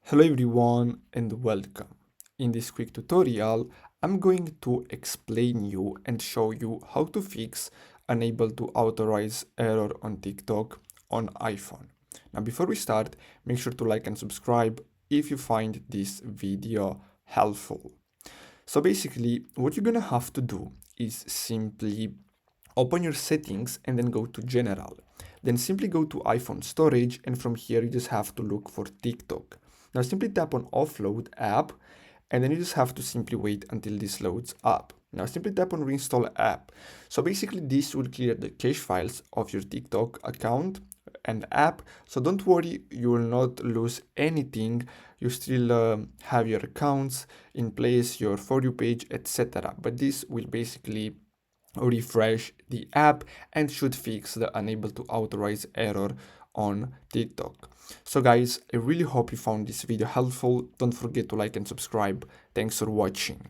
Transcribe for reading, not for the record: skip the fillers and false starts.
Hello everyone and welcome. In this quick tutorial, I'm going to explain you and show you how to fix unable to authorize error on TikTok on iPhone. Now before we start, make sure to like and subscribe if you find this video helpful. So basically, what you're gonna have to do is simply open your settings and then go to general. Then simply go to iPhone storage, and from here you just have to look for TikTok. Now simply tap on offload app, and then you just have to simply wait until this loads up. Now simply tap on reinstall app. So basically this will clear the cache files of your TikTok account and app. So don't worry, you will not lose anything. You still have your accounts in place, your For You page, etc. But this will basically refresh the app and should fix the unable to authorize error on TikTok. So guys, I really hope you found this video helpful. Don't forget to like and subscribe. Thanks for watching.